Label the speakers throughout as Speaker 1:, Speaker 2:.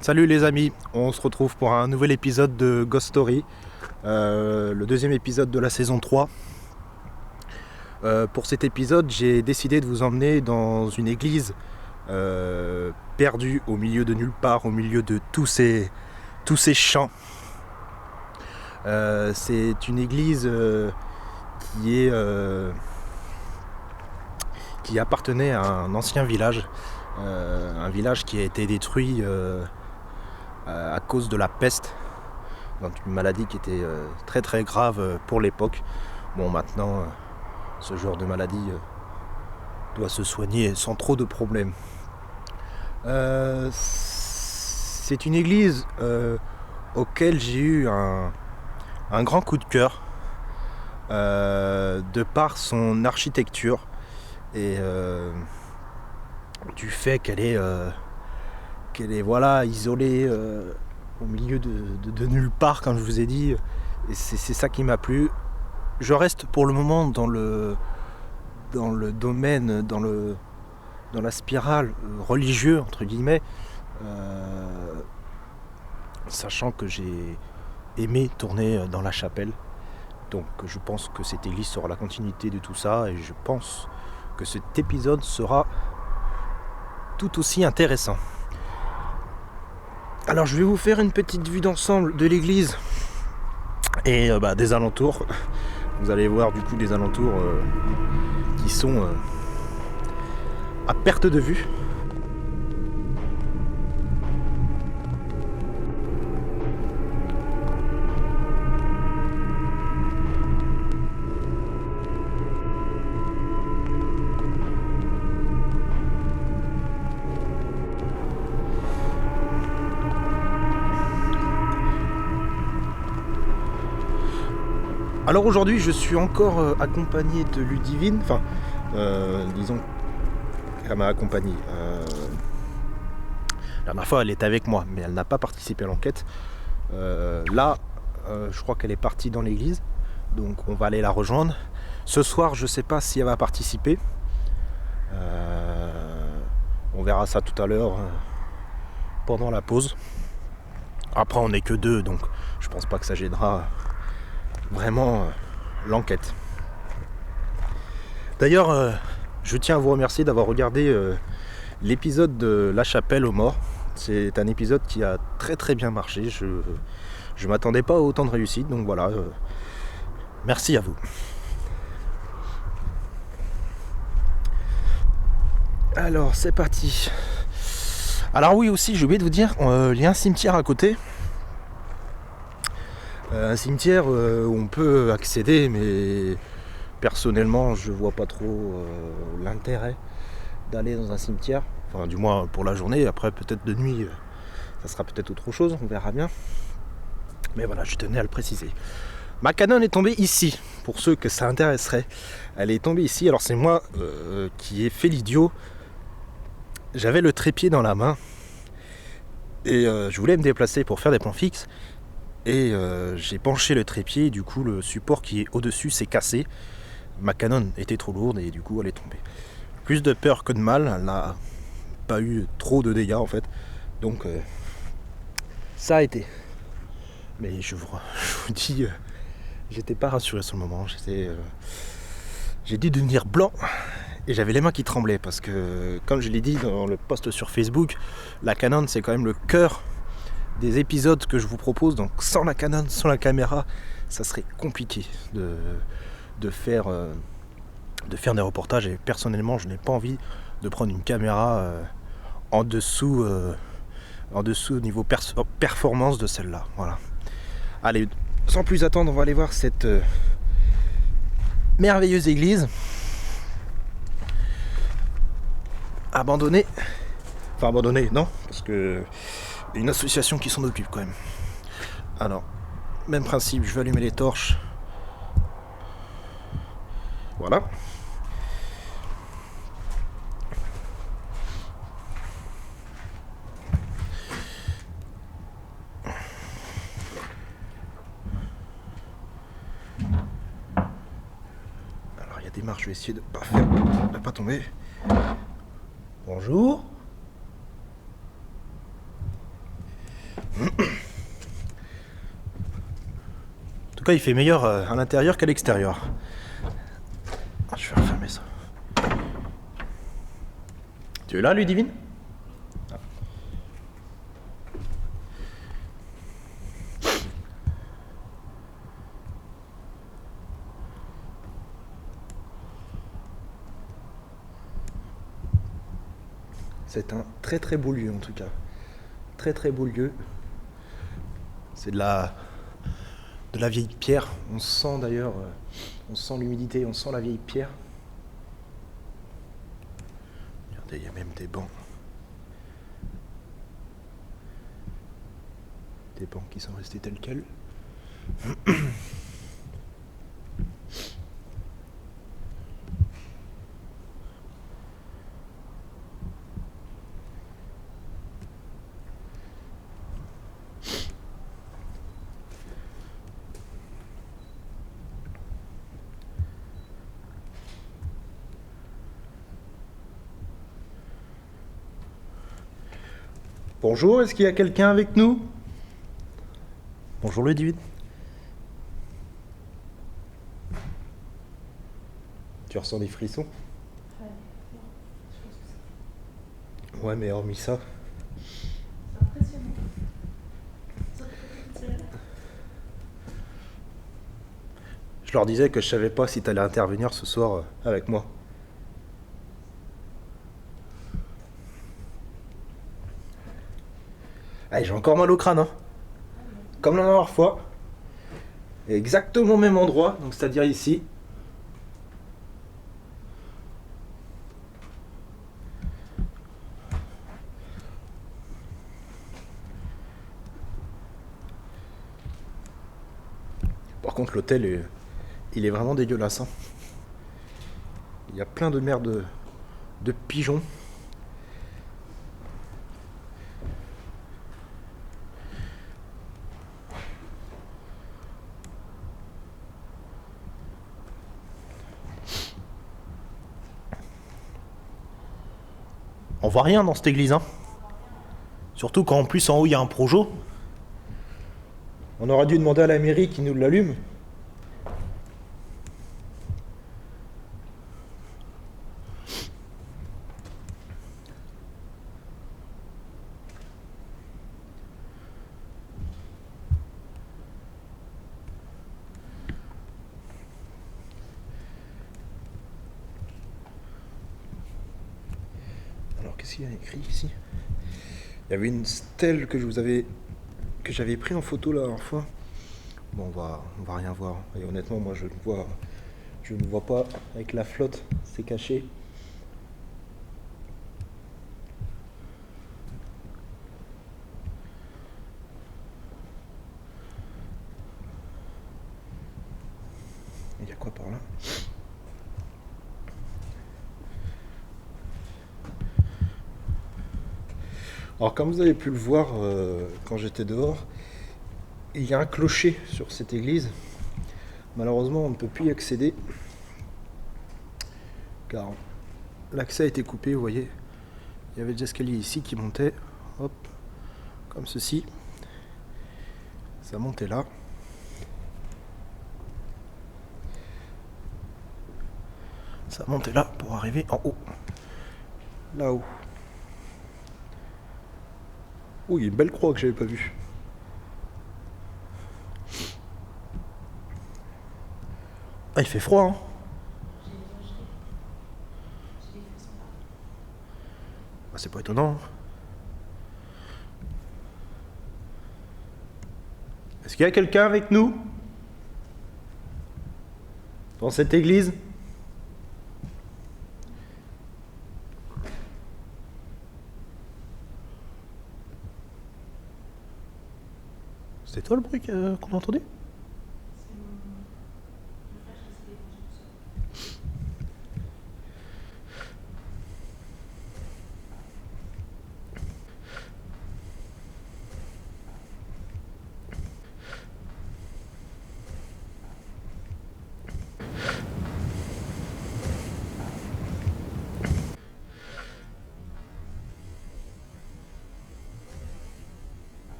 Speaker 1: Salut les amis, on se retrouve pour un nouvel épisode de Ghost Story, le deuxième épisode de la saison 3. Pour cet épisode, j'ai décidé de vous emmener dans une église perdue au milieu de nulle part, au milieu de tous ces champs. C'est une église qui appartenait à un ancien village, un village qui a été détruit à cause de la peste, donc une maladie qui était très très grave pour l'époque. Bon, maintenant, ce genre de maladie doit se soigner sans trop de problèmes. C'est une église auquel j'ai eu un grand coup de cœur de par son architecture et du fait qu'elle est voilà, isolée au milieu de nulle part, comme je vous ai dit. Et c'est ça qui m'a plu. Je reste pour le moment dans le domaine, dans la spirale religieux, entre guillemets, sachant que j'ai aimé tourner dans la chapelle. Donc je pense que cette église sera la continuité de tout ça, et je pense que cet épisode sera tout aussi intéressant. Alors je vais vous faire une petite vue d'ensemble de l'église et des alentours. Vous allez voir du coup des alentours qui sont à perte de vue. Alors aujourd'hui je suis encore accompagné de Ludivine, disons qu'elle m'a accompagné. La dernière fois elle était avec moi, mais elle n'a pas participé à l'enquête. Je crois qu'elle est partie dans l'église, donc on va aller la rejoindre. Ce soir je sais pas si elle va participer. On verra ça tout à l'heure pendant la pause. Après on n'est que deux, donc je pense pas que ça gênera vraiment l'enquête. D'ailleurs, je tiens à vous remercier d'avoir regardé l'épisode de La Chapelle aux Morts. C'est un épisode qui a très très bien marché. Je m'attendais pas à autant de réussite, donc voilà. Merci à vous. Alors c'est parti. Alors oui, aussi j'ai oublié de vous dire, il y a un cimetière à côté. Un cimetière où on peut accéder, mais personnellement je vois pas trop l'intérêt d'aller dans un cimetière, enfin du moins pour la journée. Après peut-être de nuit ça sera peut-être autre chose, on verra bien, mais voilà, je tenais à le préciser. Ma Canon est tombée ici, pour ceux que ça intéresserait. Elle est tombée ici. Alors c'est moi qui ai fait l'idiot. J'avais le trépied dans la main et je voulais me déplacer pour faire des plans fixes. Et j'ai penché le trépied, et du coup le support qui est au-dessus s'est cassé. Ma Canon était trop lourde et du coup elle est tombée. Plus de peur que de mal, elle n'a pas eu trop de dégâts en fait. Donc ça a été. Mais je vous dis, j'étais pas rassuré sur le moment. J'ai dû devenir blanc et j'avais les mains qui tremblaient parce que, comme je l'ai dit dans le post sur Facebook, la Canon c'est quand même le cœur des épisodes que je vous propose. Donc sans la Canon, sans la caméra, ça serait compliqué de faire des reportages. Et personnellement je n'ai pas envie de prendre une caméra en dessous au niveau performance de celle-là. Voilà. Allez, sans plus attendre, on va aller voir cette merveilleuse église abandonnée. Enfin abandonnée, non, parce que une association qui s'en occupe quand même. Alors, même principe, je vais allumer les torches. Voilà. Alors il y a des marches, je vais essayer de pas tomber. Bonjour. cas, il fait meilleur à l'intérieur qu'à l'extérieur. Ah, je vais refermer ça. Tu es là, Ludivine? C'est un très très beau lieu en tout cas. Très très beau lieu. C'est de la vieille pierre. On sent d'ailleurs, on sent l'humidité, on sent la vieille pierre. Regardez, il y a même des bancs. Des bancs qui sont restés tels quels. Bonjour, est-ce qu'il y a quelqu'un avec nous? Bonjour Ludivine. Tu ressens des frissons? Ouais, mais hormis ça.
Speaker 2: C'est impressionnant.
Speaker 1: Je leur disais que je savais pas si t'allais intervenir ce soir avec moi. Ah, j'ai encore mal au crâne, hein. Comme la dernière fois. Exactement au même endroit, donc c'est-à-dire ici. Par contre, l'hôtel, il est vraiment dégueulasse, hein. Il y a plein de merde de pigeons. On voit rien dans cette église, hein. Surtout quand en plus en haut il y a un projo. On aurait dû demander à la mairie qui nous l'allume. Alors qu'est-ce qu'il y a écrit ici? Il y avait une stèle que j'avais pris en photo la dernière fois. Bon, on va rien voir. Et honnêtement, moi, je ne vois pas avec la flotte. C'est caché. Il y a quoi par là? Alors, comme vous avez pu le voir quand j'étais dehors, il y a un clocher sur cette église. Malheureusement, on ne peut plus y accéder car l'accès a été coupé. Vous voyez, il y avait des escaliers ici qui montaient, hop, comme ceci. Ça montait là. Ça montait là pour arriver en haut. Là-haut. Oh, il y a une belle croix que j'avais pas vue. Ah, il fait froid, hein. Bah, c'est pas étonnant, hein. Est-ce qu'il y a quelqu'un avec nous? Dans cette église? C'était toi le bruit qu'on entendait?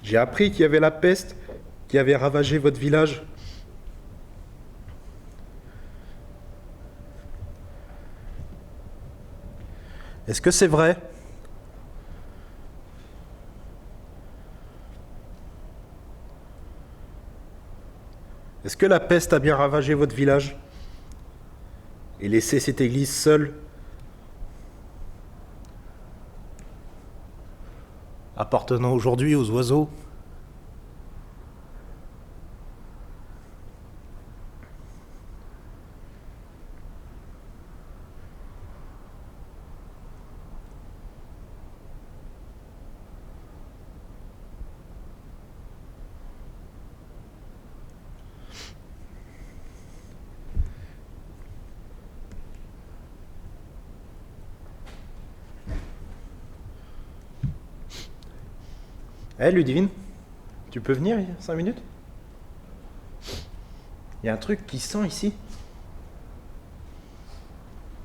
Speaker 1: J'ai appris qu'il y avait la peste qui avait ravagé votre village. Est-ce que c'est vrai? Est-ce que la peste a bien ravagé votre village et laissé cette église seule, appartenant aujourd'hui aux oiseaux? Eh Ludivine, tu peux venir 5 minutes? Il y a un truc qui sent ici.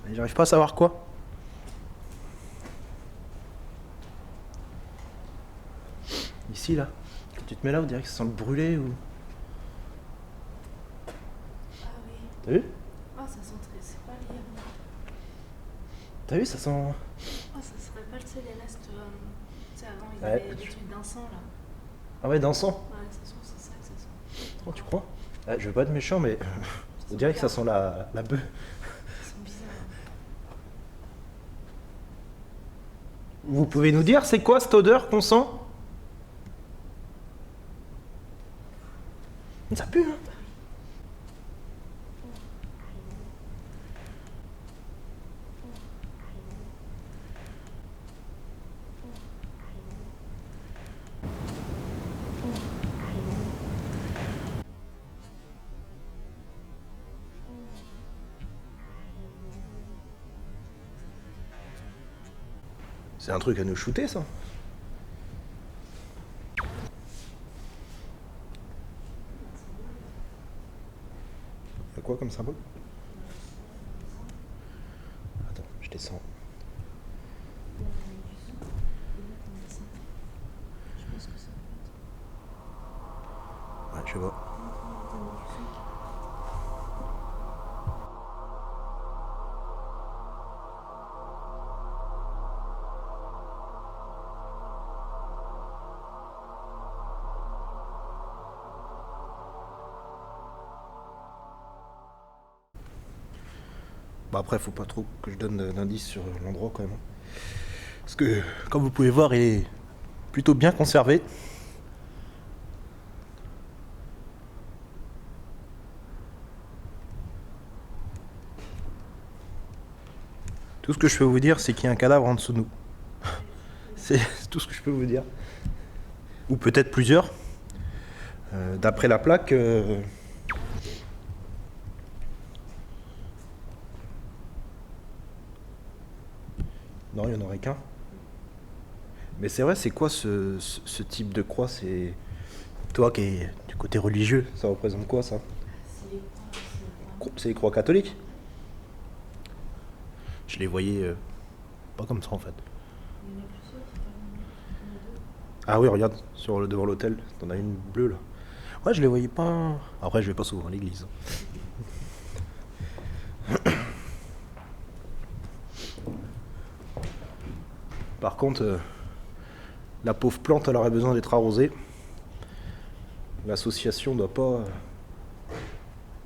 Speaker 1: Mais j'arrive pas à savoir quoi. Ici là. Quand tu te mets là, on dirait que ça sent le brûlé ou.
Speaker 2: Ah oui.
Speaker 1: T'as vu?
Speaker 2: Oh, ça sent très. C'est pas lié.
Speaker 1: T'as vu, ça sent.
Speaker 2: Oh, ça serait pas le seul les restes. Tu sais, avant, il y
Speaker 1: Ouais.
Speaker 2: avait des trucs d'encens là.
Speaker 1: Ah ouais, d'encens.
Speaker 2: Ouais, ça sent, c'est ça que ça sent.
Speaker 1: Oh, tu crois? Ah, je veux pas être méchant, mais on dirait que ça sent la bœuf.
Speaker 2: Ça sent bizarre.
Speaker 1: Vous pouvez nous dire c'est quoi cette odeur qu'on sent? Ça pue, hein? C'est un truc à nous shooter, ça. Y'a quoi comme symbole? Attends, je descends.
Speaker 2: Je pense que ça.
Speaker 1: Ouais, je vois. Bah après, faut pas trop que je donne d'indices sur l'endroit quand même. Parce que, comme vous pouvez voir, il est plutôt bien conservé. Tout ce que je peux vous dire, c'est qu'il y a un cadavre en dessous de nous. C'est tout ce que je peux vous dire. Ou peut-être plusieurs. D'après la plaque... Non, il n'y en aurait qu'un. Mais c'est vrai, c'est quoi ce type de croix? C'est toi qui es du côté religieux, ça représente quoi ça?
Speaker 2: C'est les croix, c'est vraiment.
Speaker 1: C'est les croix catholiques? Je les voyais pas comme ça en fait.
Speaker 2: Il y en a plusieurs, c'est pas il y en a deux.
Speaker 1: Ah oui, regarde, devant l'hôtel, t'en as une bleue là. Ouais, je les voyais pas. Après, je vais pas souvent à l'église. Par contre, la pauvre plante, elle aurait besoin d'être arrosée. L'association doit pas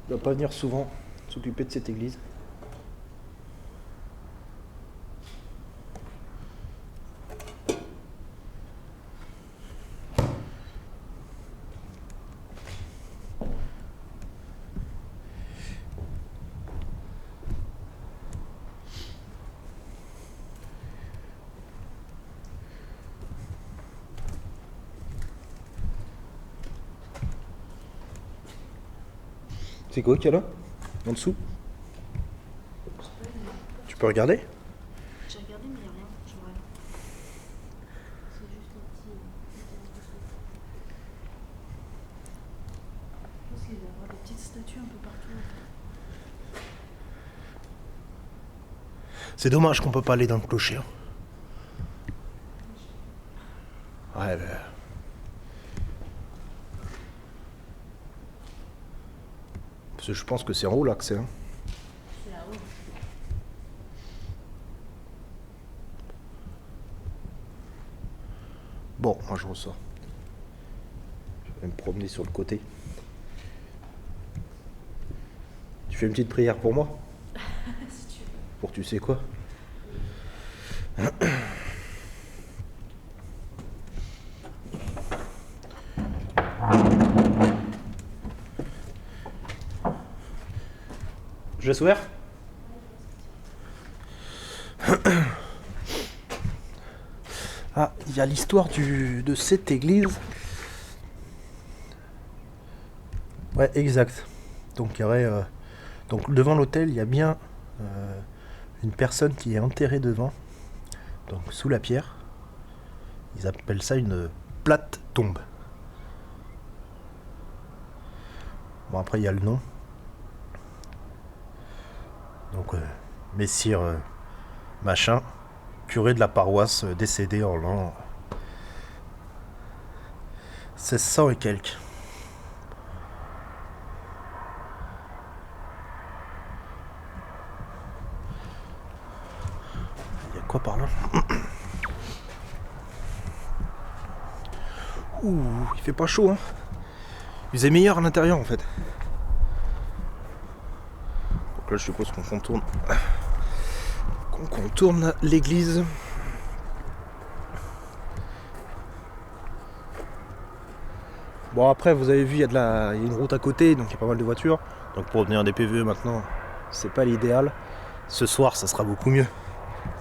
Speaker 1: venir souvent s'occuper de cette église. C'est quoi qu'il y a là? En dessous? Tu peux regarder?
Speaker 2: J'ai regardé, mais il n'y a rien. Je vois rien. C'est juste un petit. Je pense qu'il va y avoir des petites statues un peu partout.
Speaker 1: C'est dommage qu'on peut pas aller dans le clocher. Hein. Ouais, bah, Je pense que c'est en haut l'accès. Hein.
Speaker 2: C'est là-haut.
Speaker 1: Bon, moi je ressors. Je vais me promener sur le côté. Tu fais une petite prière pour moi?
Speaker 2: Si tu veux.
Speaker 1: Pour tu sais quoi? Je laisse ouvert? Ah, il y a l'histoire de cette église. Ouais, exact. Donc il y aurait, donc devant l'autel, il y a bien une personne qui est enterrée devant, donc sous la pierre. Ils appellent ça une plate tombe. Bon, après il y a le nom. Donc Messire machin, curé de la paroisse, décédé en l'an 1600 et quelques. Il y a quoi par là? Ouh, il fait pas chaud, hein. Il faisait meilleur à l'intérieur en fait. Donc là je suppose qu'on contourne l'église. Bon après vous avez vu il y a une route à côté, donc il y a pas mal de voitures. Donc pour obtenir des PVE maintenant, c'est pas l'idéal. Ce soir ça sera beaucoup mieux.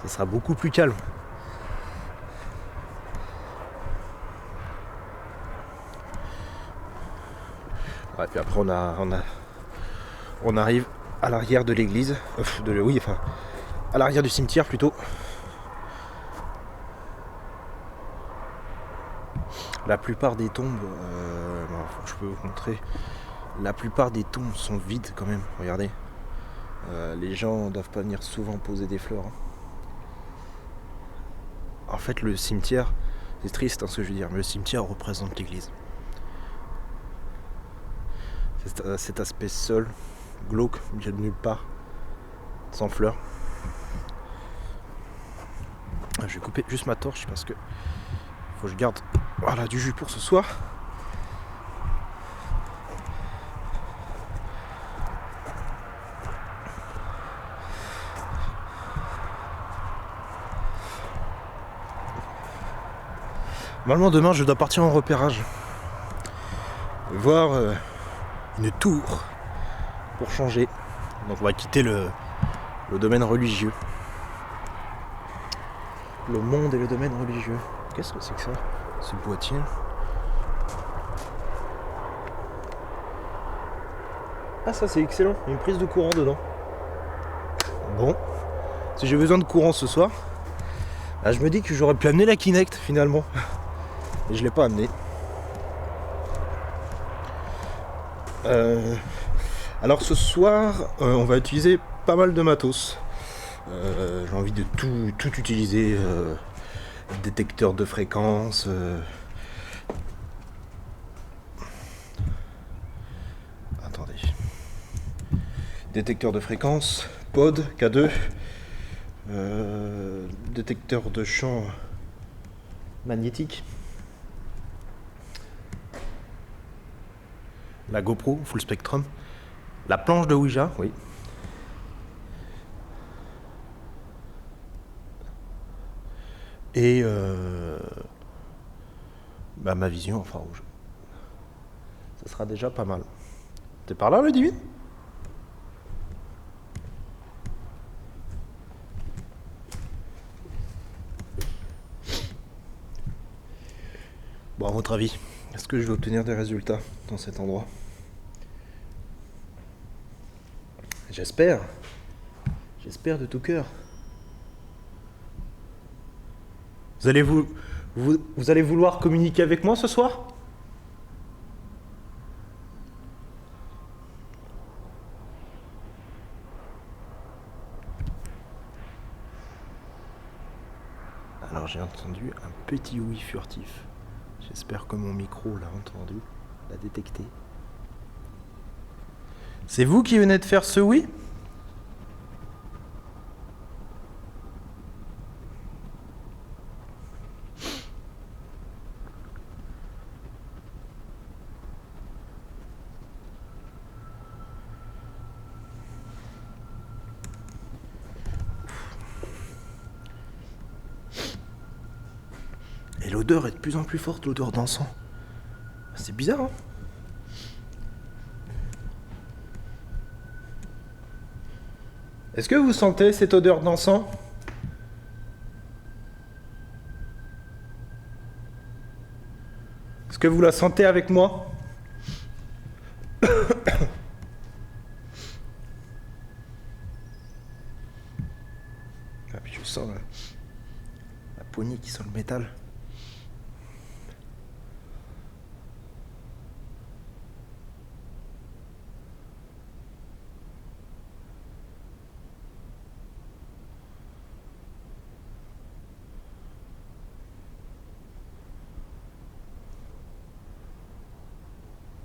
Speaker 1: Ça sera beaucoup plus calme. Ouais, puis après on arrive à l'arrière de l'église. À l'arrière du cimetière plutôt. La plupart des tombes, je peux vous montrer, la plupart des tombes sont vides quand même, regardez. Les gens doivent pas venir souvent poser des fleurs. Hein. En fait le cimetière, c'est triste hein, ce que je veux dire, mais le cimetière représente l'église. C'est cet aspect seul, glauque, au milieu de nulle part, sans fleurs. Je vais couper juste ma torche parce que faut que je garde du jus pour ce soir. Normalement demain je dois partir en repérage. Voir une tour pour changer. Donc on va quitter le domaine religieux. Le monde et le domaine religieux. Qu'est-ce que c'est que ça? Ce boîtier. Ah ça c'est excellent, il y a une prise de courant dedans. Bon, si j'ai besoin de courant ce soir, là, je me dis que j'aurais pu amener la Kinect finalement. Et je l'ai pas amené. Alors ce soir, on va utiliser pas mal de matos. J'ai envie de tout utiliser. Détecteur de fréquence. Attendez. Détecteur de fréquence, pod K2. Détecteur de champ magnétique. La GoPro full spectrum. La planche de Ouija, oui. Et ma vision infrarouge. Ça sera déjà pas mal. T'es par là le divine? Bon, à votre avis, est-ce que je vais obtenir des résultats dans cet endroit? J'espère. J'espère de tout cœur. Vous allez vouloir communiquer avec moi ce soir? Alors j'ai entendu un petit oui furtif. J'espère que mon micro l'a entendu, l'a détecté. C'est vous qui venez de faire ce oui? Et l'odeur est de plus en plus forte, l'odeur d'encens. C'est bizarre, hein? Est-ce que vous sentez cette odeur d'encens? Est-ce que vous la sentez avec moi? Ah, puis je sens la poignée qui sent le métal.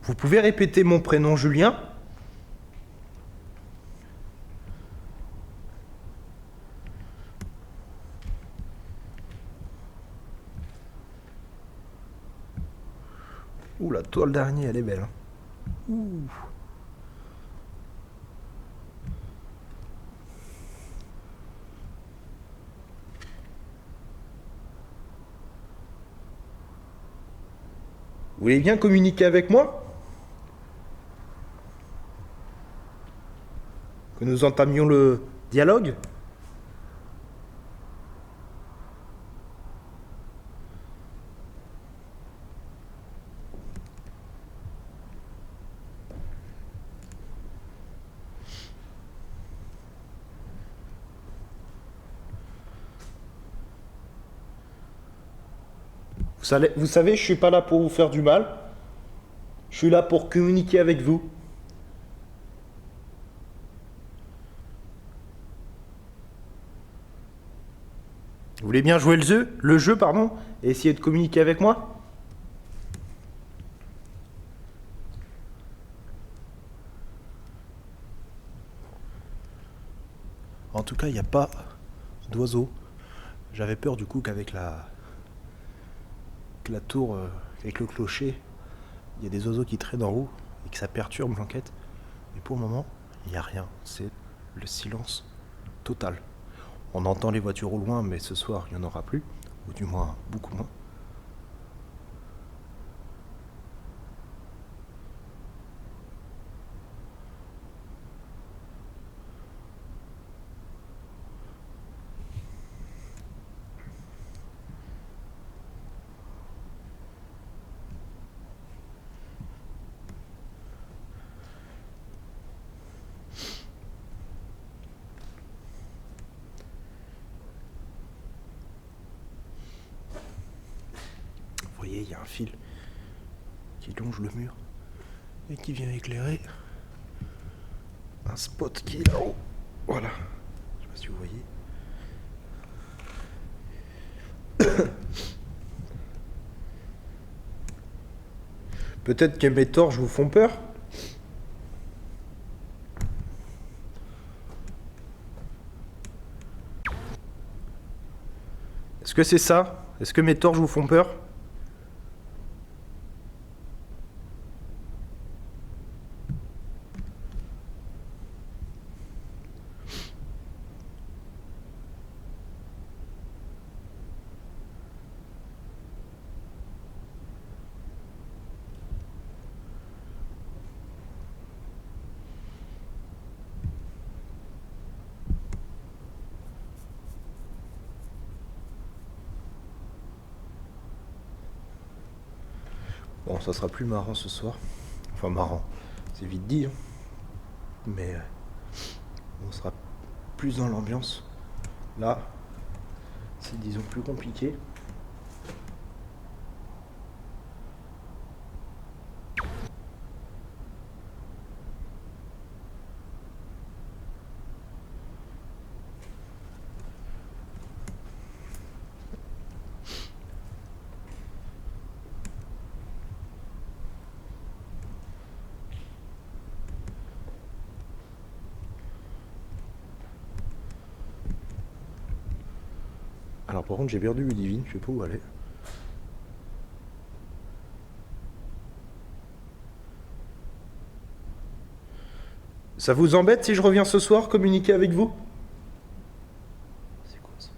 Speaker 1: Vous pouvez répéter mon prénom Julien? Ouh, la toile d'araignée, elle est belle, hein. Ouh. Vous voulez bien communiquer avec moi? Que nous entamions le dialogue? Vous savez, je suis pas là pour vous faire du mal. Je suis là pour communiquer avec vous. Vous voulez bien jouer le jeu, pardon, et essayer de communiquer avec moi? En tout cas, il n'y a pas d'oiseaux. J'avais peur du coup qu'avec que la tour, avec le clocher, il y a des oiseaux qui traînent en haut et que ça perturbe l'enquête. Mais pour le moment, il n'y a rien. C'est le silence total. On entend les voitures au loin, mais ce soir, il n'y en aura plus. Ou du moins, beaucoup moins. Vous voyez, il y a un fil qui longe le mur et qui vient éclairer un spot qui est là-haut. Voilà. Je sais pas si vous voyez. Peut-être que mes torches vous font peur. Est-ce que c'est ça? Est-ce que mes torches vous font peur? Bon, ça sera plus marrant ce soir. Enfin, marrant, c'est vite dit, hein. Mais on sera plus dans l'ambiance. Là, c'est disons plus compliqué. par contre j'ai perdu Ludivine, je sais pas où elle est. Ça vous embête si je reviens ce soir communiquer avec vous? C'est quoi ça?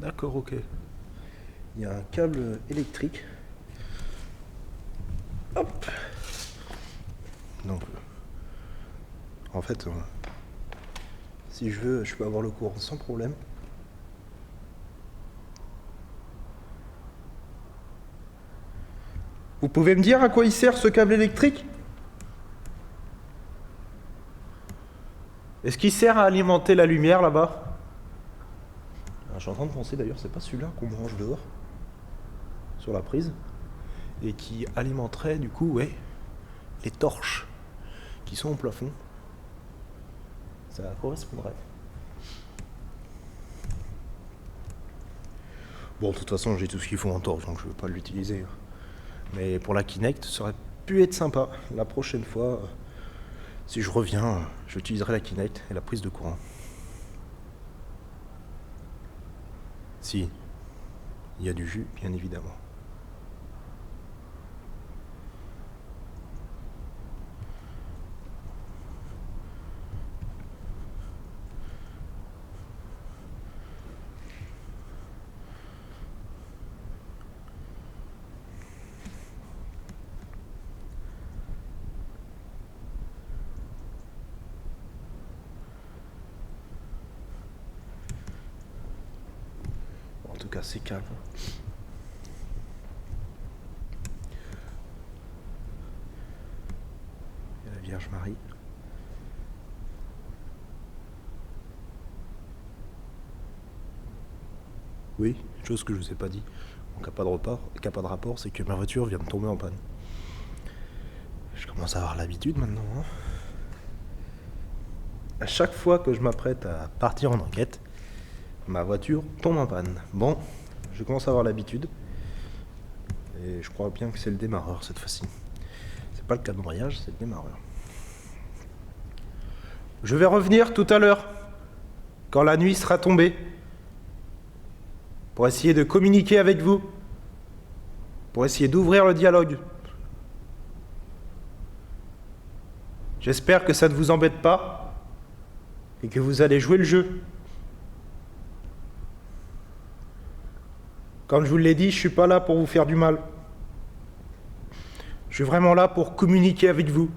Speaker 1: D'accord, ok. Il y a un câble électrique. Hop. Donc, en fait, si je veux, je peux avoir le courant sans problème. Vous pouvez me dire à quoi il sert ce câble électrique? Est-ce qu'il sert à alimenter la lumière là-bas? Je suis en train de penser d'ailleurs, c'est pas celui-là qu'on branche dehors, sur la prise, et qui alimenterait du coup, ouais, les torches qui sont au plafond. Ça correspondrait. Bon, de toute façon, j'ai tout ce qu'il faut en torche, donc je ne veux pas l'utiliser. Mais pour la Kinect, ça aurait pu être sympa. La prochaine fois, si je reviens, j'utiliserai la Kinect et la prise de courant. Si, il y a du jus, bien évidemment. En tout cas, c'est calme. Il y a la Vierge Marie. Oui, chose que je vous ai pas dit. En cas pas de rapport, c'est que ma voiture vient de tomber en panne. Je commence à avoir l'habitude maintenant. À chaque fois que je m'apprête à partir en enquête, ma voiture tombe en panne. Bon, je commence à avoir l'habitude. Et je crois bien que c'est le démarreur cette fois-ci. C'est pas le cas d'embrayage, c'est le démarreur. Je vais revenir tout à l'heure, quand la nuit sera tombée, pour essayer de communiquer avec vous, pour essayer d'ouvrir le dialogue. J'espère que ça ne vous embête pas et que vous allez jouer le jeu. Comme je vous l'ai dit, je ne suis pas là pour vous faire du mal. Je suis vraiment là pour communiquer avec vous.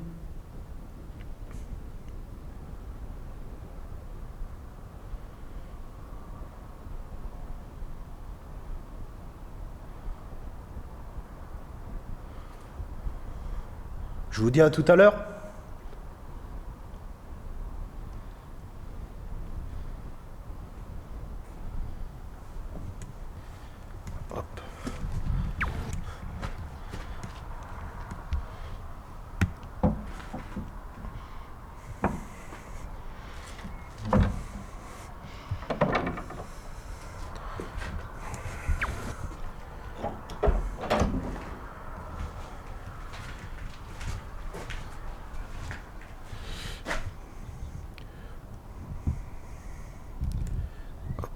Speaker 1: Je vous dis à tout à l'heure. Hop.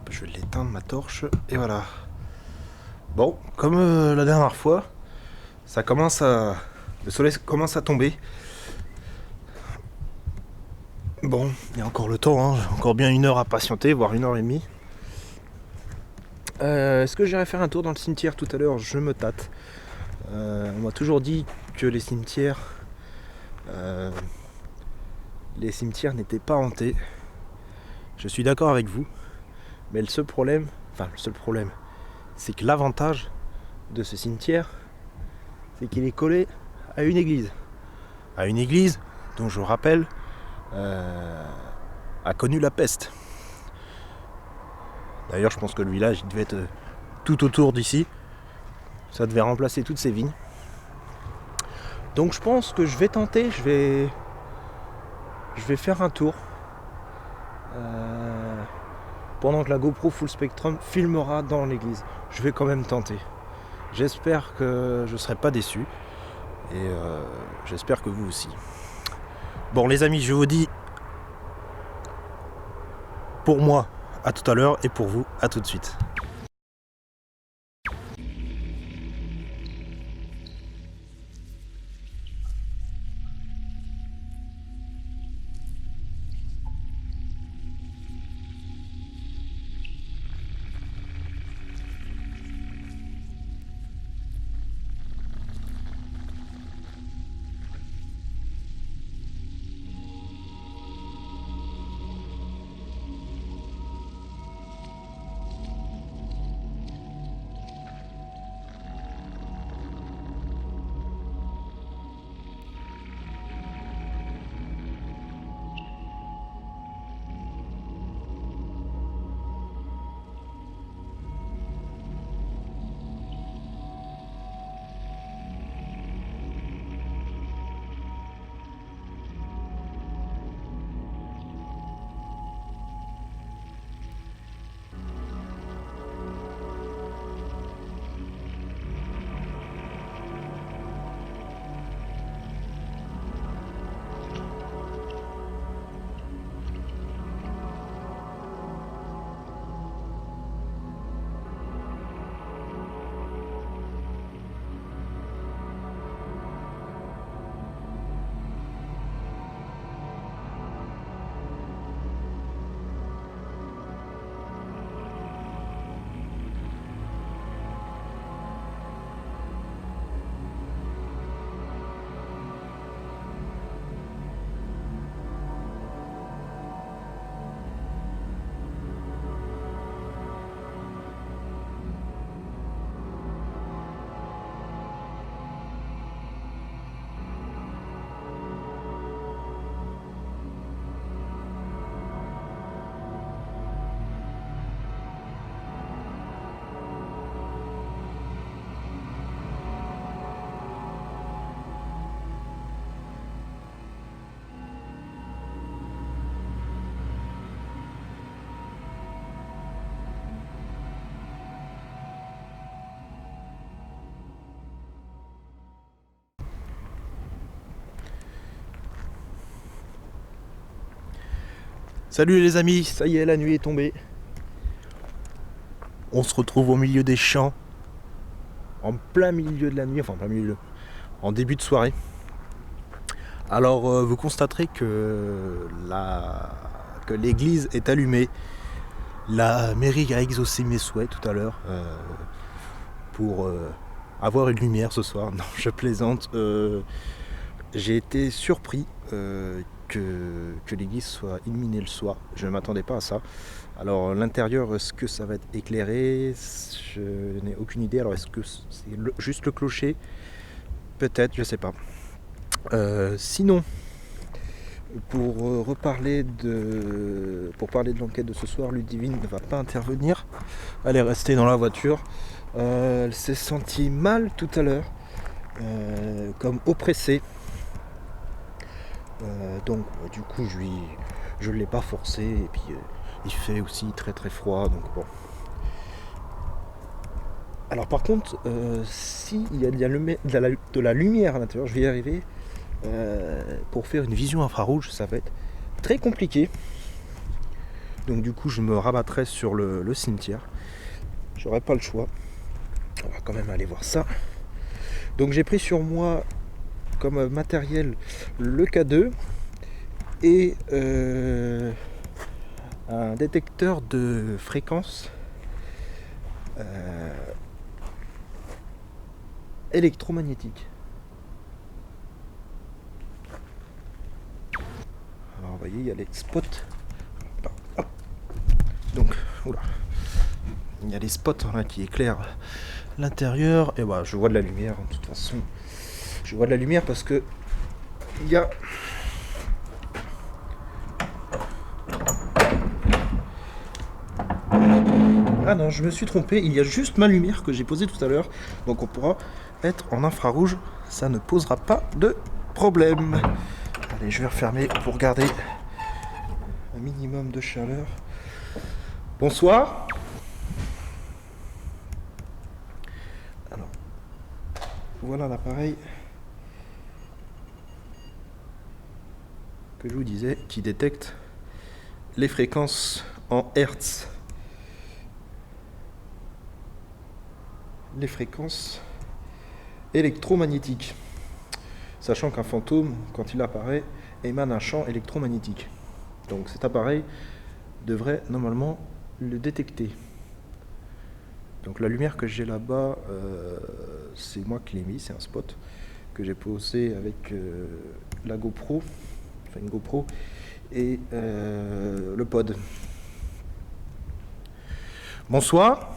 Speaker 1: Je vais l'éteindre ma torche et voilà. Bon, comme la dernière fois, le soleil commence à tomber. Bon, il y a encore le temps, hein. J'ai encore bien 1 heure à patienter, voire 1 h 30. Est-ce que j'irai faire un tour dans le cimetière tout à l'heure? Je me tâte. On m'a toujours dit que les cimetières n'étaient pas hantés. Je suis d'accord avec vous. Mais le seul problème, c'est que l'avantage de ce cimetière, c'est qu'il est collé à une église. À une église dont je rappelle a connu la peste. D'ailleurs, je pense que le village il devait être tout autour d'ici. Ça devait remplacer toutes ces vignes. Donc je pense que je vais tenter, je vais faire un tour. Pendant que la GoPro Full Spectrum filmera dans l'église. Je vais quand même tenter. J'espère que je ne serai pas déçu. Et j'espère que vous aussi. Bon les amis, je vous dis Pour moi, à tout à l'heure, et pour vous, à tout de suite. Salut les amis, ça y est, la nuit est tombée. On se retrouve au milieu des champs, en plein milieu de la nuit, enfin en plein milieu, en début de soirée. Alors vous constaterez que l'église est allumée. La mairie a exaucé mes souhaits tout à l'heure pour avoir une lumière ce soir. Non, je plaisante. J'ai été surpris que l'église soit illuminée le soir. Je ne m'attendais pas à ça. Alors l'intérieur, est-ce que ça va être éclairé? Je n'ai aucune idée. Alors est-ce que c'est juste le clocher? Peut-être, je ne sais pas. Sinon, pour parler de l'enquête de ce soir, Ludivine ne va pas intervenir. Elle est restée dans la voiture. Elle s'est sentie mal tout à l'heure, comme oppressée. Donc du coup je ne l'ai pas forcé, et puis il fait aussi très très froid, donc bon. Alors par contre, s'il y a de la lumière à l'intérieur, je vais y arriver. Pour faire une vision infrarouge, ça va être très compliqué. Donc du coup je me rabattrai sur le cimetière. J'aurai pas le choix. On va quand même aller voir ça. Donc j'ai pris sur moi comme matériel le K2 et un détecteur de fréquences électromagnétique. Alors vous voyez, il y a les spots. Donc, oula. Il y a les spots là, qui éclairent l'intérieur. Et bah je vois de la lumière, de toute façon. Je vois de la lumière parce que il y a ah non, je me suis trompé, il y a juste ma lumière que j'ai posée tout à l'heure. Donc on pourra être en infrarouge, ça ne posera pas de problème. Allez, je vais refermer pour garder un minimum de chaleur. Bonsoir. Alors, voilà l'appareil que je vous disais qui détecte les fréquences en Hertz. Les fréquences électromagnétiques. Sachant qu'un fantôme, quand il apparaît, émane un champ électromagnétique. Donc cet appareil devrait normalement le détecter. Donc la lumière que j'ai là-bas, c'est moi qui l'ai mis, c'est un spot que j'ai posé avec la GoPro, enfin une GoPro, et le pod. Bonsoir.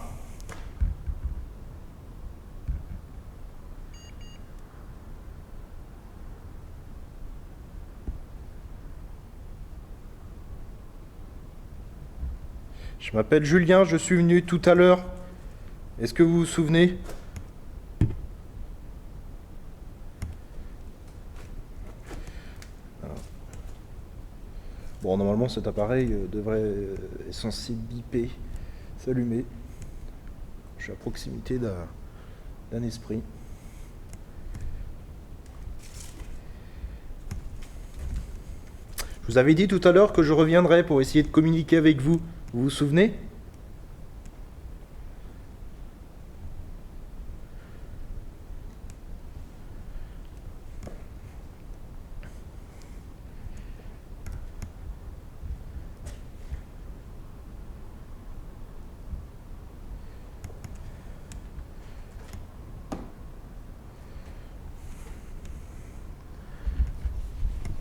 Speaker 1: Je m'appelle Julien, je suis venu tout à l'heure. Est-ce que vous vous souvenez ? Bon, normalement cet appareil est censé biper, s'allumer. Je suis à proximité d'un esprit. Je vous avais dit tout à l'heure que je reviendrais pour essayer de communiquer avec vous. Vous vous souvenez ?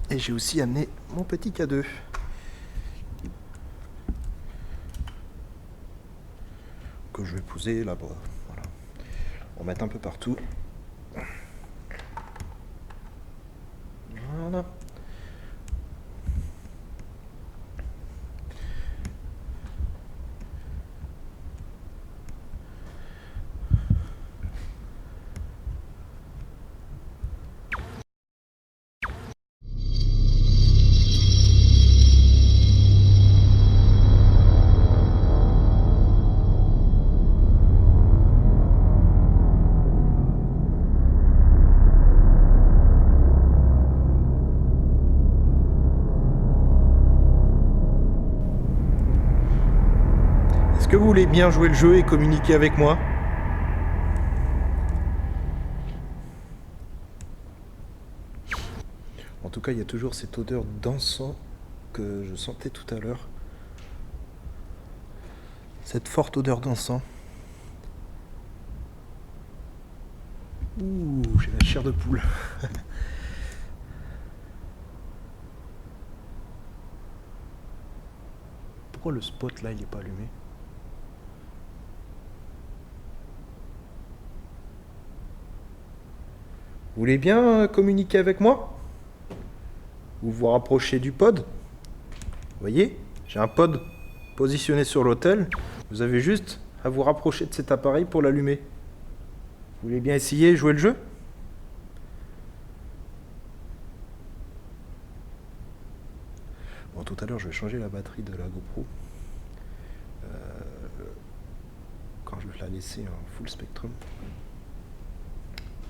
Speaker 1: Et j'ai aussi amené mon petit cadeau. Que je vais poser là-bas. Voilà. On va mettre un peu partout. Voilà. Est-ce que vous voulez bien jouer le jeu et communiquer avec moi ? En tout cas, il y a toujours cette odeur d'encens que je sentais tout à l'heure. Cette forte odeur d'encens. Ouh, j'ai la chair de poule. Pourquoi le spot là, il n'est pas allumé ? Vous voulez bien communiquer avec moi ? Vous vous rapprochez du pod ? Vous voyez, j'ai un pod positionné sur l'autel. Vous avez juste à vous rapprocher de cet appareil pour l'allumer. Vous voulez bien essayer de jouer le jeu ? Bon, tout à l'heure, je vais changer la batterie de la GoPro. Quand je vais la laisser en full spectrum.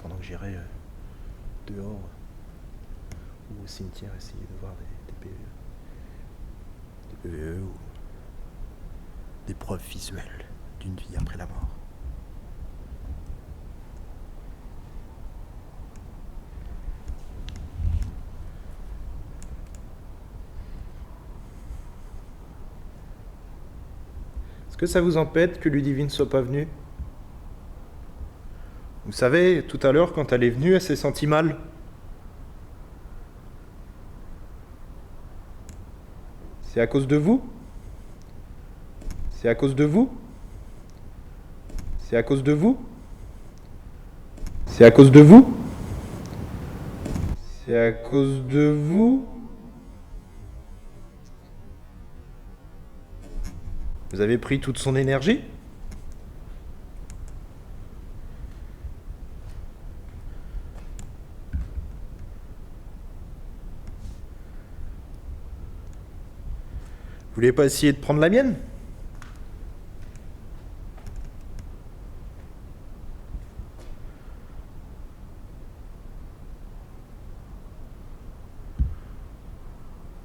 Speaker 1: Pendant que j'irai dehors ou au cimetière essayer de voir des PVE. Des PVE ou des preuves visuelles d'une vie après la mort. Est-ce que ça vous empêche que Ludivine ne soit pas venue ? Vous savez, tout à l'heure, quand elle est venue, elle s'est sentie mal. C'est à cause de vous ? C'est à cause de vous ? C'est à cause de vous ? C'est à cause de vous ? C'est à cause de vous ? Vous avez pris toute son énergie ? Vous voulez pas essayer de prendre la mienne ?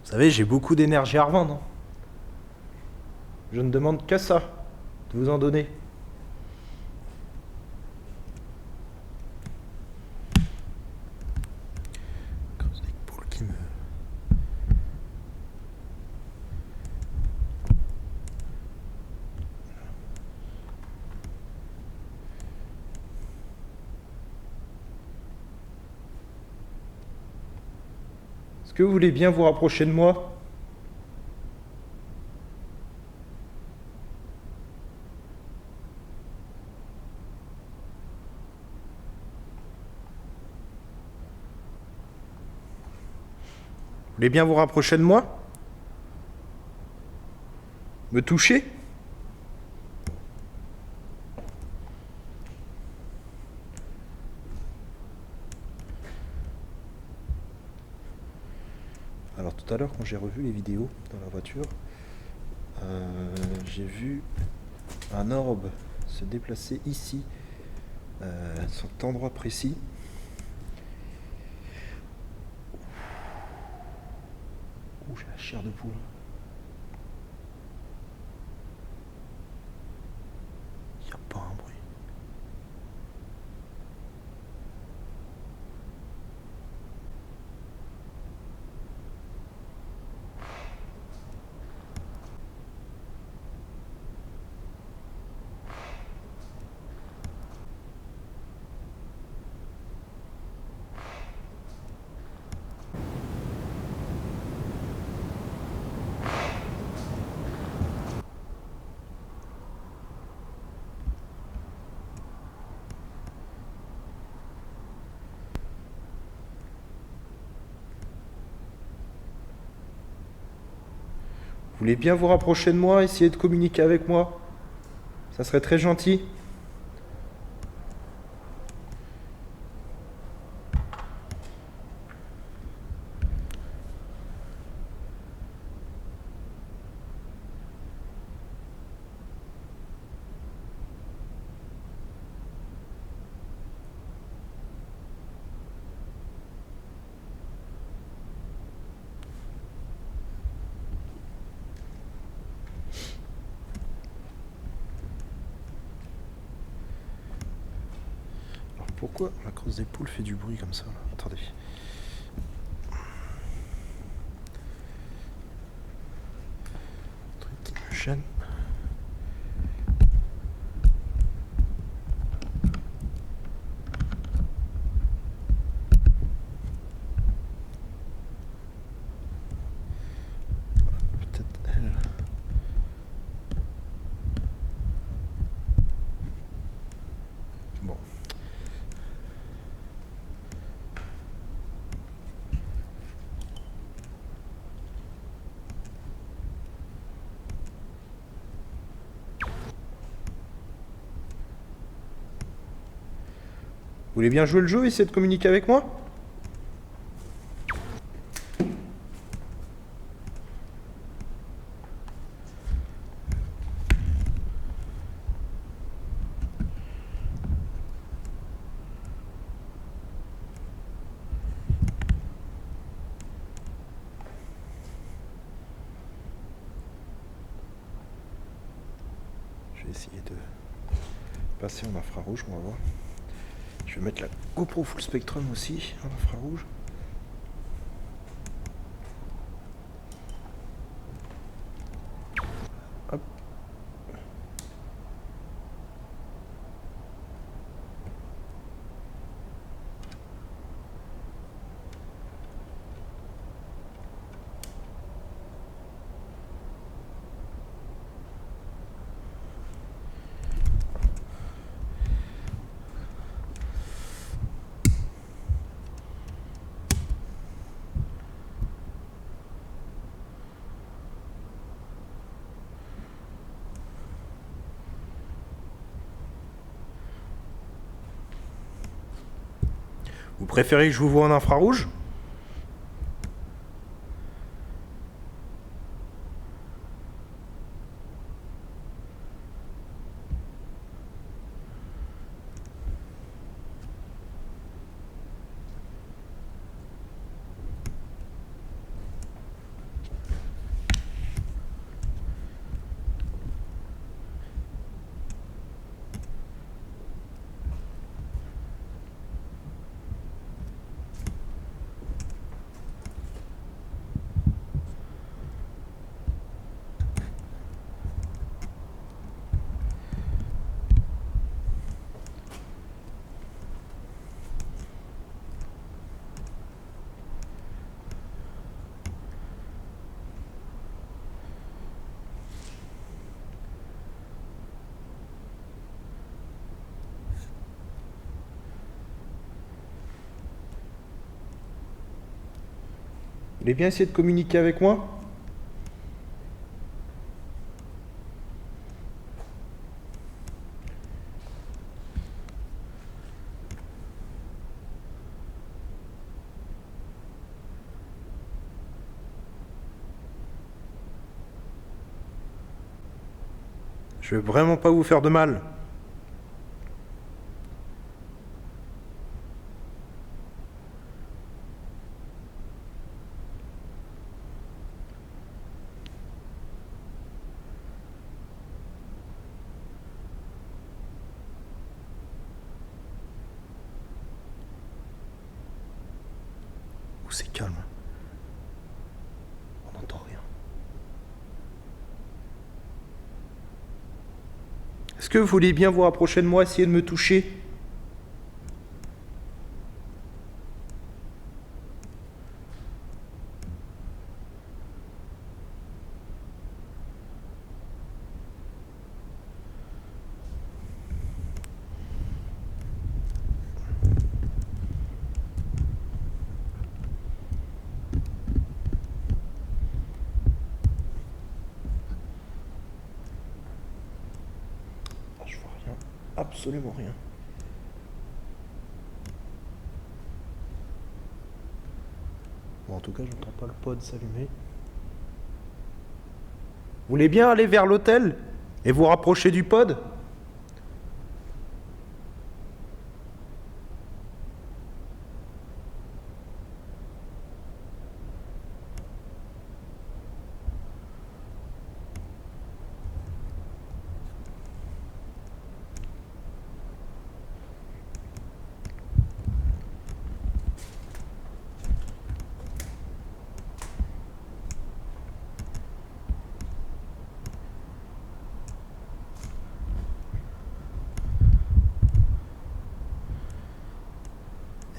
Speaker 1: Vous savez, j'ai beaucoup d'énergie à revendre. Je ne demande qu'à ça, de vous en donner. Cross des poules qui me... Est-ce que vous voulez bien vous rapprocher de moi? Vous voulez bien vous rapprocher de moi? Me toucher? Alors tout à l'heure quand j'ai revu les vidéos dans la voiture, j'ai vu un orbe se déplacer ici, à cet endroit précis. Ouh, j'ai la chair de poule. Il n'y a pas un bruit. Vous voulez bien vous rapprocher de moi, essayer de communiquer avec moi? Ça serait très gentil. Alors pourquoi la crosse des poules fait du bruit comme ça là? Attendez. Un truc qui me gêne. Peut-être elle. Bon. Vous voulez bien jouer le jeu, essayer de communiquer avec moi? Je vais essayer de passer en infrarouge, on va voir. Je vais mettre la GoPro Full Spectrum aussi en infrarouge. Hop. Vous préférez que je vous voie en infrarouge? Vous voulez bien essayer de communiquer avec moi? Je veux vraiment pas vous faire de mal. Ouh, c'est calme. On n'entend rien. Est-ce que vous voulez bien vous rapprocher de moi, essayer de me toucher? Ah, je vois rien. Absolument rien. Bon, en tout cas, je n'entends pas le pod s'allumer. Vous voulez bien aller vers l'hôtel et vous rapprocher du pod?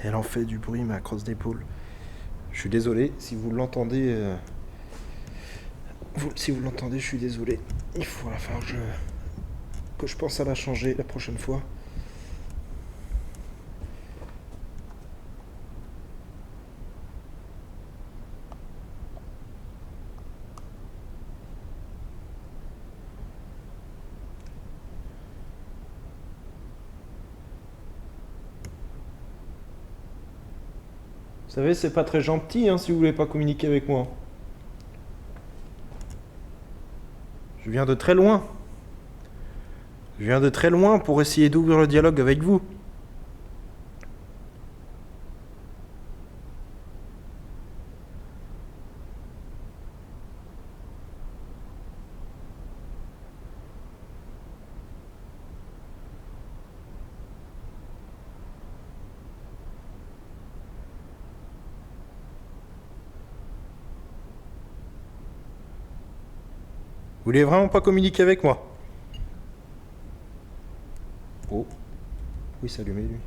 Speaker 1: Elle en fait du bruit, ma crosse d'épaule. Je suis désolé, si vous l'entendez... si vous l'entendez, je suis désolé. Il va falloir que je pense à la changer la prochaine fois. Vous savez, c'est pas très gentil hein, si vous voulez pas communiquer avec moi. Je viens de très loin. Je viens de très loin pour essayer d'ouvrir le dialogue avec vous. Vous voulez vraiment pas communiquer avec moi? Oh. Oui, s'allumer lui.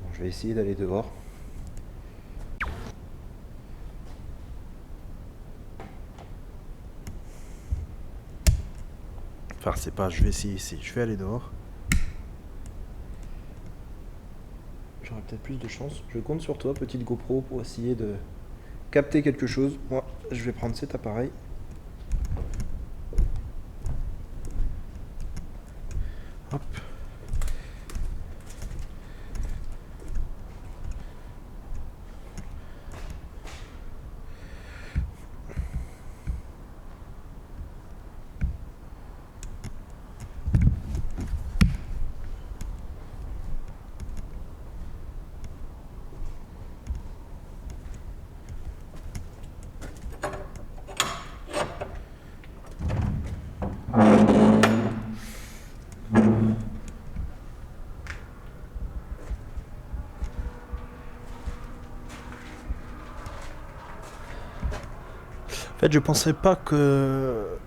Speaker 1: Bon, je vais essayer d'aller dehors. Enfin, c'est pas, je vais essayer ici. Je vais aller dehors. J'aurai peut-être plus de chance. Je compte sur toi, petite GoPro, pour essayer de capter quelque chose. Moi, je vais prendre cet appareil. Hop. En fait, je pensais pas que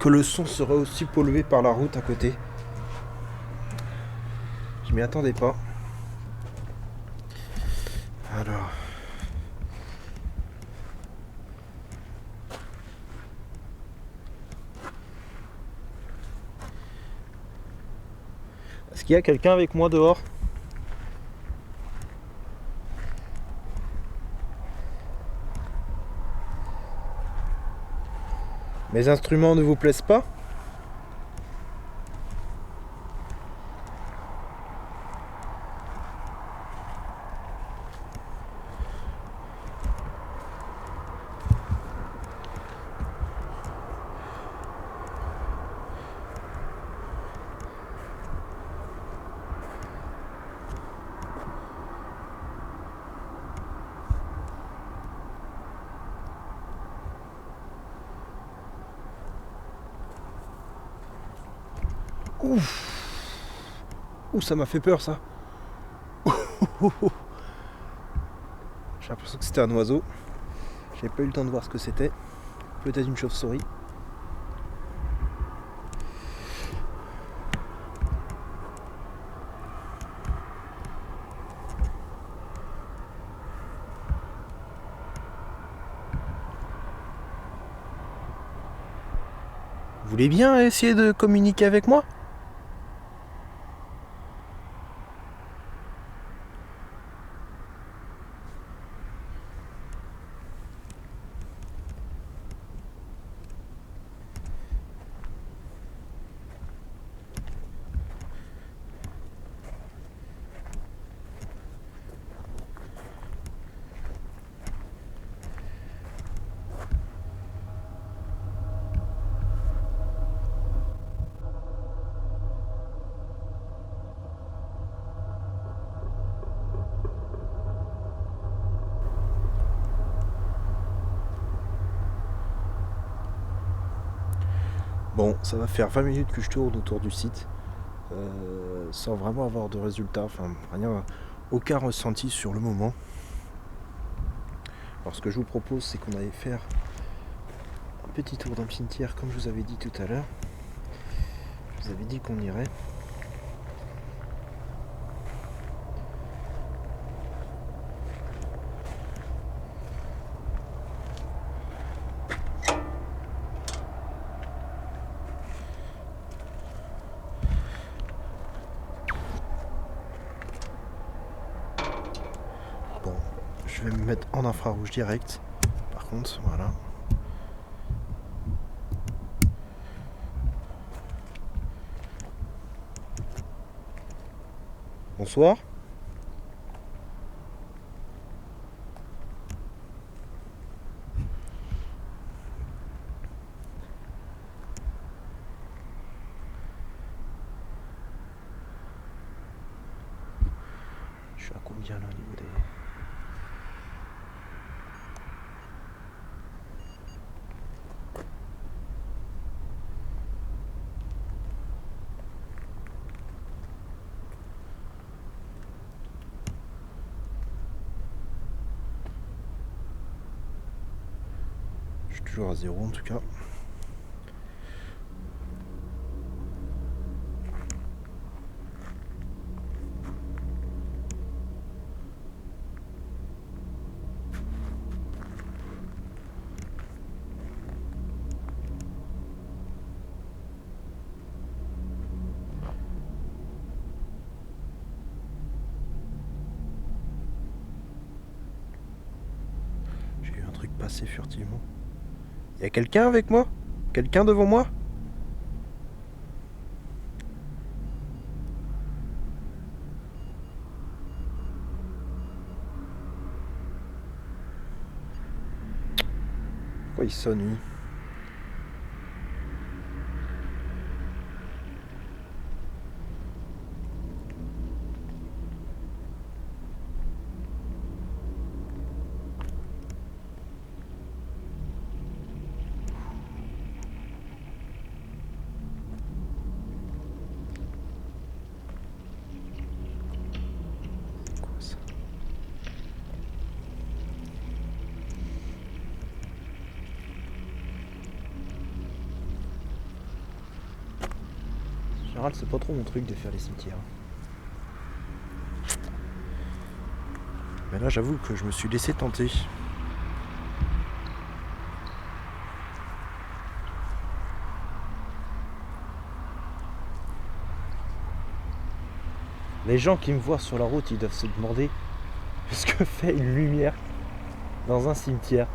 Speaker 1: que le son serait aussi pollué par la route à côté. Je m'y attendais pas. Alors. Est-ce qu'il y a quelqu'un avec moi dehors? Mes instruments ne vous plaisent pas? Ouf. Ouh, ça m'a fait peur ça. J'ai l'impression que c'était un oiseau. J'ai pas eu le temps de voir ce que c'était. Peut-être une chauve-souris. Vous voulez bien essayer de communiquer avec moi? Bon, ça va faire 20 minutes que je tourne autour du site sans vraiment avoir de résultats, enfin rien, aucun ressenti sur le moment. Alors ce que je vous propose, c'est qu'on aille faire un petit tour d'un cimetière comme je vous avais dit tout à l'heure. Je vous avais dit qu'on irait. Bon, je vais me mettre en infrarouge direct. Par contre, voilà. Bonsoir. Je suis à combien là au niveau des... Je suis toujours à 0 en tout cas. J'ai eu un truc passer furtivement. Y a quelqu'un avec moi? Quelqu'un devant moi? Pourquoi il sonne lui? Quoi ça? général, c'est pas trop mon truc de faire les cimetières. Mais là, j'avoue que je me suis laissé tenter. Les gens qui me voient sur la route, ils doivent se demander ce que fait une lumière dans un cimetière.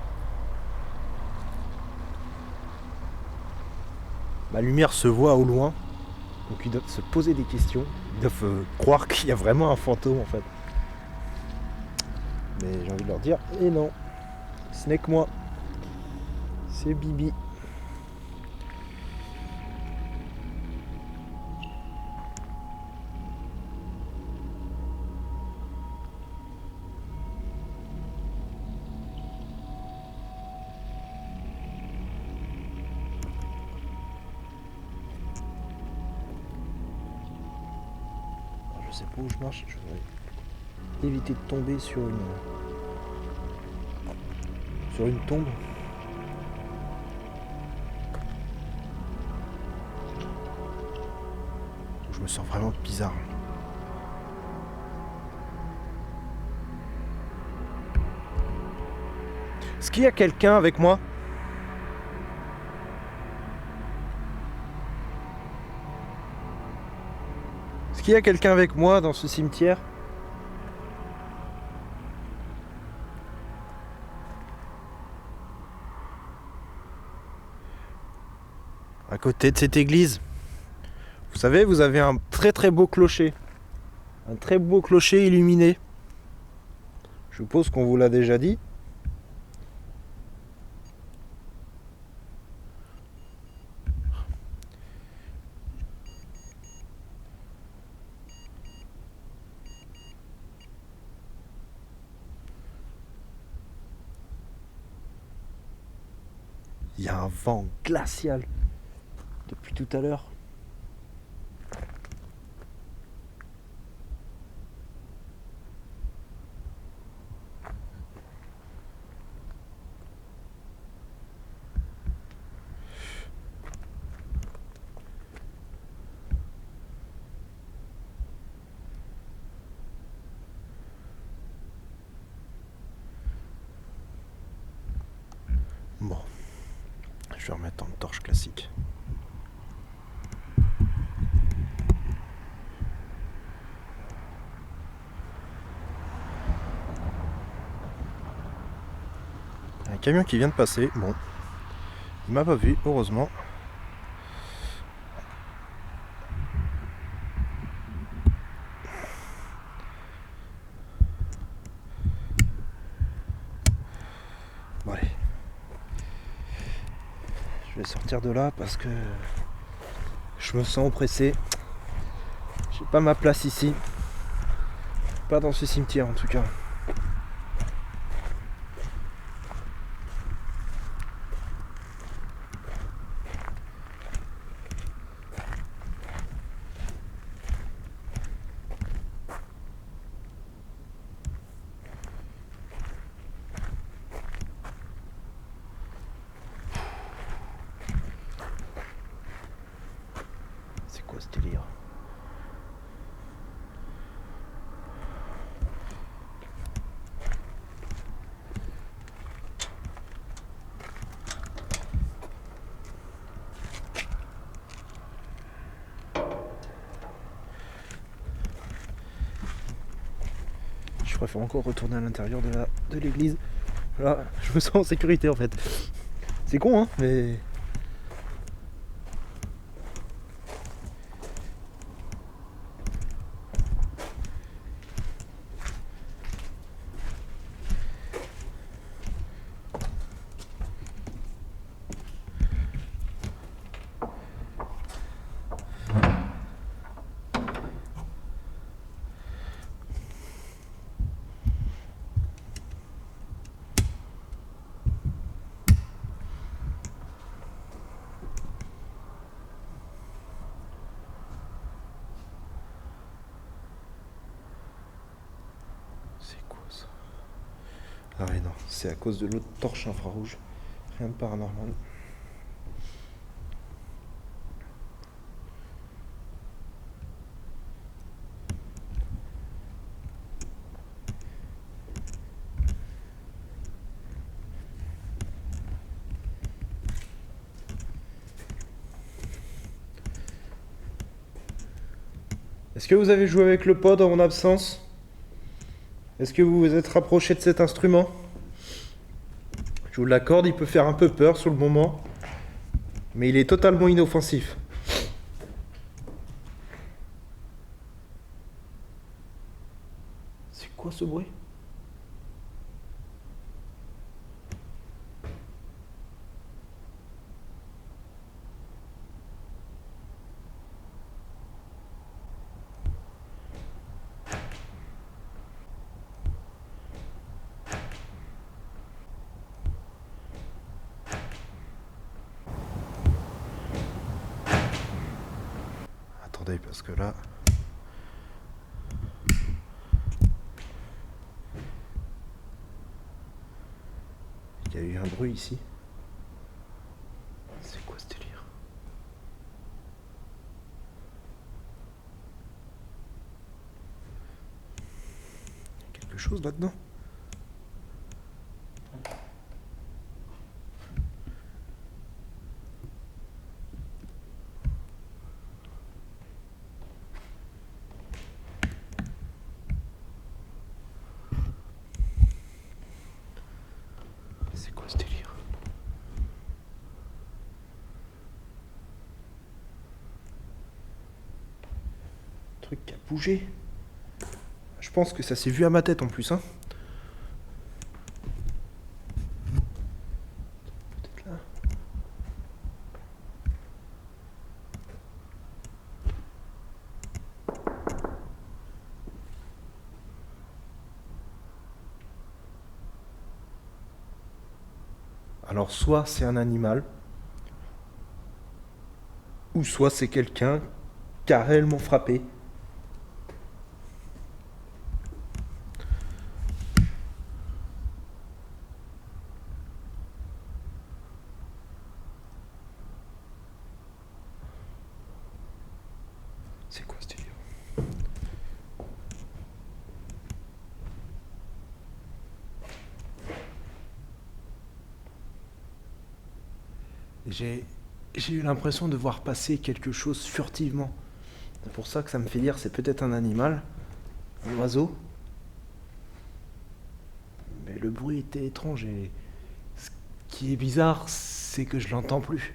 Speaker 1: La lumière se voit au loin, donc ils doivent se poser des questions. Ils doivent croire qu'il y a vraiment un fantôme en fait. Mais j'ai envie de leur dire, et non, ce n'est que moi. C'est Bibi. Je sais pas où je marche, je voudrais éviter de tomber sur une tombe. Je me sens vraiment bizarre. Est-ce qu'il y a quelqu'un avec moi ? Est-ce qu'il y a quelqu'un avec moi dans ce cimetière ? À côté de cette église, vous savez, vous avez un très très beau clocher. Un très beau clocher illuminé. Je suppose qu'on vous l'a déjà dit. Il y a un vent glacial depuis tout à l'heure. Bon, je vais remettre en torche classique. Un camion qui vient de passer, bon, il m'a pas vu, heureusement. Bon allez, je vais sortir de là parce que je me sens oppressé. J'ai pas ma place ici, pas dans ce cimetière en tout cas. C'est quoi ce délire ? Je préfère encore retourner à l'intérieur de l'église. Là, je me sens en sécurité en fait. C'est con hein, mais... C'est quoi ça ? Ah oui non, c'est à cause de l'autre torche infrarouge. Rien de paranormal. Est-ce que vous avez joué avec le pod en mon absence? Est-ce que vous vous êtes rapproché de cet instrument? Je vous l'accorde, il peut faire un peu peur sur le moment, mais il est totalement inoffensif. C'est quoi ce bruit? Attendez, parce que là... Il y a eu un bruit ici. C'est quoi ce délire? Il y a quelque chose là-dedans? C'est quoi ce délire? Truc qui a bougé. Je pense que ça s'est vu à ma tête en plus, hein. Peut-être là. Alors soit c'est un animal, ou soit c'est quelqu'un qui a réellement frappé. C'est quoi ce délire? J'ai eu l'impression de voir passer quelque chose furtivement. C'est pour ça que ça me fait dire c'est peut-être un animal, un oiseau. Mais le bruit était étrange et ce qui est bizarre, c'est que je l'entends plus.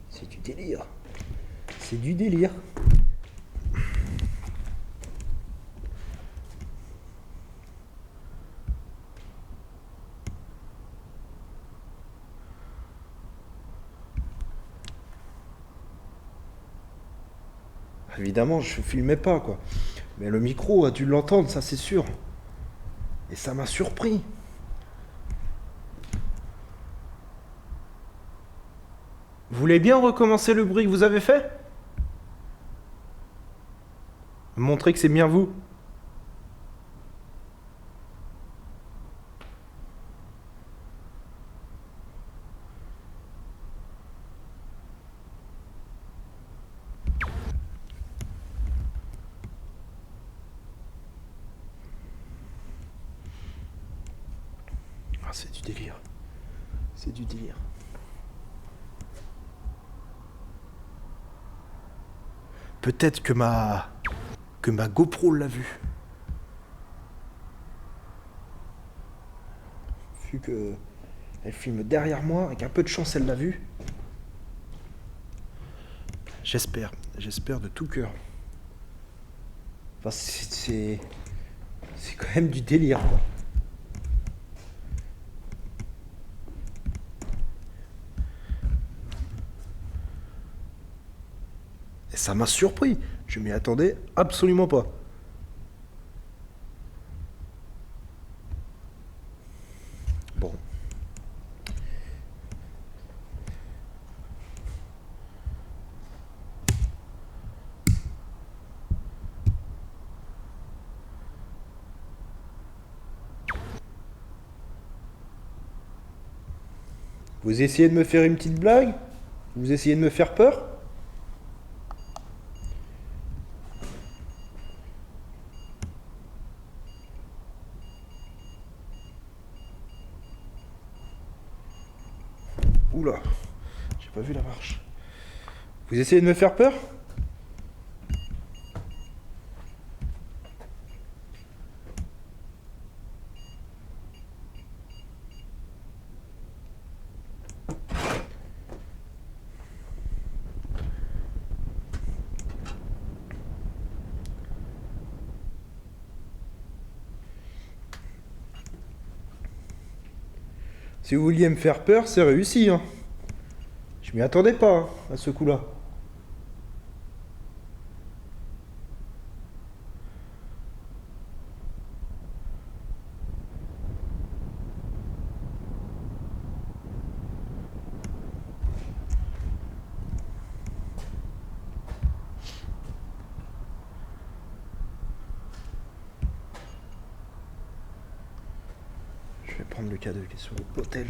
Speaker 1: C'est du délire. C'est du délire. Évidemment, je filmais pas, quoi. Mais le micro a dû l'entendre, ça c'est sûr. Et ça m'a surpris. Vous voulez bien recommencer le bruit que vous avez fait? Montrez que c'est bien vous. Ah, c'est du délire. C'est du délire. Peut-être que ma GoPro l'a vu. Vu que elle filme derrière moi, avec un peu de chance, elle l'a vu. J'espère de tout cœur. Enfin, c'est quand même du délire, quoi. Et ça m'a surpris. Je m'y attendais absolument pas. Bon. Vous essayez de me faire une petite blague? Vous essayez de me faire peur? Oula, j'ai pas vu la marche. Vous essayez de me faire peur? Si vous vouliez me faire peur, c'est réussi, hein. Je m'y attendais pas, hein, à ce coup-là. Je vais prendre le cadeau qui est sur l'hôtel.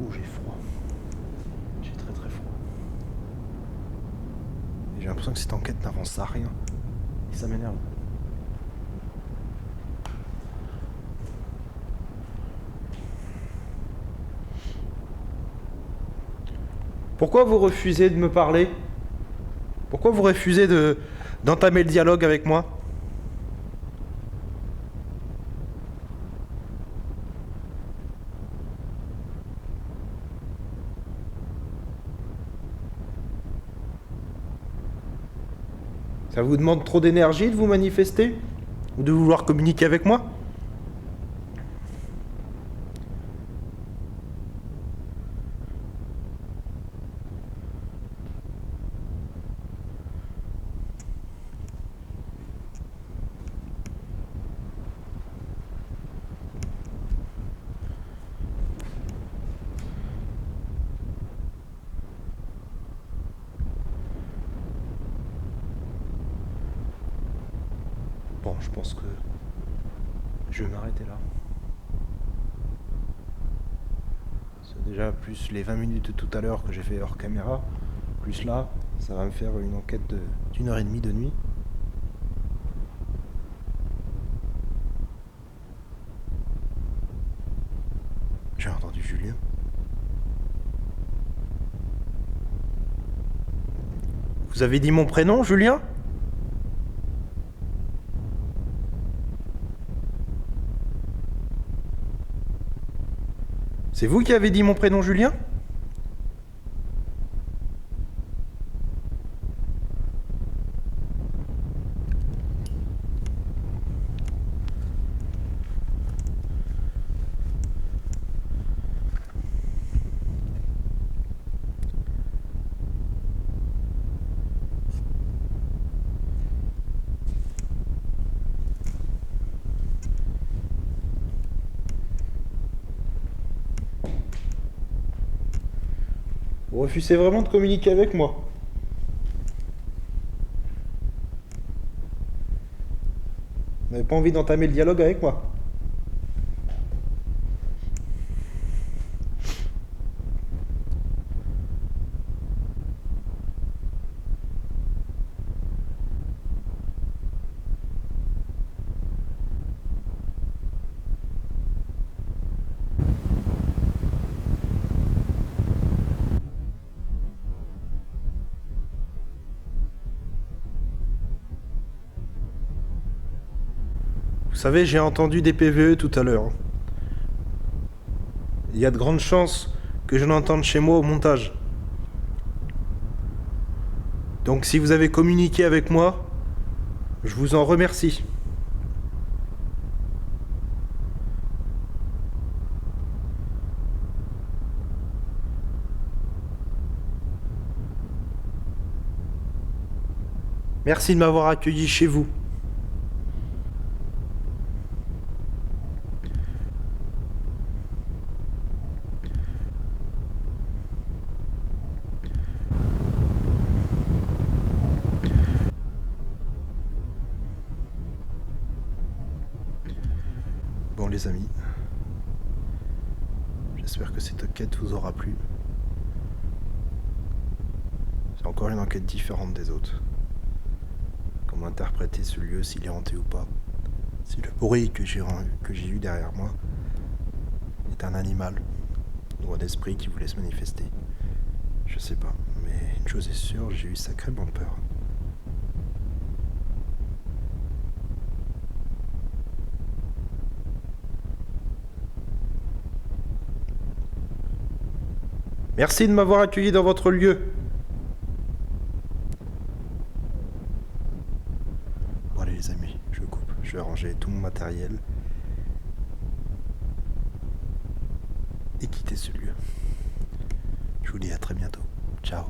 Speaker 1: Ouh, j'ai froid. J'ai très très froid. Et j'ai l'impression que cette enquête n'avance à rien. Et ça m'énerve. Pourquoi vous refusez de me parler? Pourquoi vous refusez d'entamer le dialogue avec moi? Ça vous demande trop d'énergie de vous manifester? Ou de vouloir communiquer avec moi? Bon, je pense que je vais m'arrêter là. C'est déjà plus les 20 minutes de tout à l'heure que j'ai fait hors caméra, plus là, ça va me faire une enquête d'une heure et demie de nuit. J'ai entendu Julien. Vous avez dit mon prénom, Julien? C'est vous qui avez dit mon prénom, Julien? Vous refusez vraiment de communiquer avec moi? Vous n'avez pas envie d'entamer le dialogue avec moi? Vous savez, j'ai entendu des PVE tout à l'heure. Il y a de grandes chances que je l'entende chez moi au montage. Donc si vous avez communiqué avec moi, je vous en remercie. Merci de m'avoir accueilli chez vous. les amis. J'espère que cette enquête vous aura plu. C'est encore une enquête différente des autres. Comment interpréter ce lieu, s'il est hanté ou pas. Si le bruit que j'ai eu derrière moi est un animal ou un esprit qui voulait se manifester. Je sais pas, mais une chose est sûre, j'ai eu sacrément peur. Merci de m'avoir accueilli dans votre lieu. Bon allez les amis, je coupe. Je vais ranger tout mon matériel et quitter ce lieu. Je vous dis à très bientôt. Ciao.